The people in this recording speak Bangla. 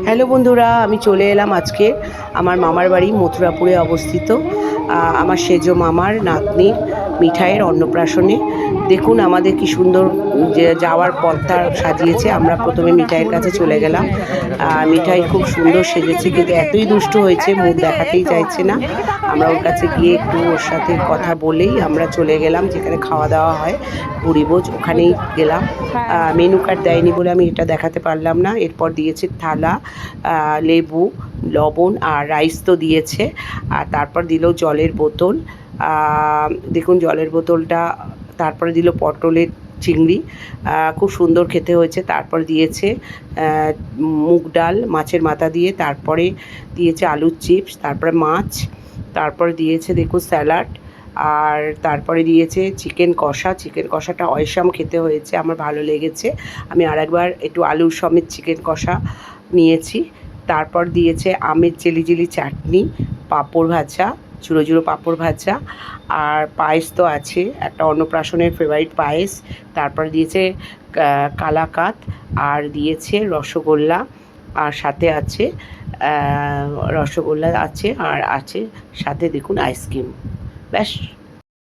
হ্যালো বন্ধুরা, আমি চলে এলাম আজকে আমার মামার বাড়ি মথুরাপুরে অবস্থিত আমার সেজো মামার নাতনির মিঠাইয়ের অন্নপ্রাশনে। দেখুন আমাদের কি সুন্দর যে যাওয়ার পথটা সাজিয়েছে। আমরা প্রথমে মিঠাইয়ের কাছে চলে গেলাম। মিঠাই খুব সুন্দর সেজেছে, কিন্তু এতই দুষ্টু হয়েছে মুখ দেখাতেই চাইছে না। আমরা ওর কাছে গিয়ে একটু ওর সাথে কথা বলেই আমরা চলে গেলাম যেখানে খাওয়া দাওয়া হয়, ভুরিভোজ, ওখানেই গেলাম। মেনু কার্ড দেয়নি বলে আমি এটা দেখাতে পারলাম না। এরপর দিয়েছে থালা, লেবু, লবণ আর রাইস তো দিয়েছে। আর তারপর দিল জলের বোতল। দেখুন জলের বোতলটা। তারপরে দিল পটলের চিংড়ি, খুব সুন্দর খেতে হয়েছে। তারপর দিয়েছে মুগ ডাল মাছের মাথা দিয়ে, তারপরে দিয়েছে আলুর চিপস, তারপরে মাছ, তারপরে দিয়েছে দেখুন স্যালাড, আর তারপরে দিয়েছে চিকেন কষা। চিকেন কষাটা অয়সাম খেতে হয়েছে, আমার ভালো লেগেছে। আমি আরেকবার একটু আলুর সমেত চিকেন কষা নিয়েছি। তারপর দিয়েছে আমের চিলি চাটনি, পাঁপড় ভাজা, ঝুড়ো ঝুড়ো পাঁপড় ভাজা, আর পায়েস তো আছে, একটা অন্নপ্রাশনের ফেভারিট পায়েস। তারপর দিয়েছে কালাকাত, আর দিয়েছে রসগোল্লা, আর সাথে আছে রসগোল্লা আছে, আর আছে সাথে দেখুন আইসক্রিম। ব্যাস।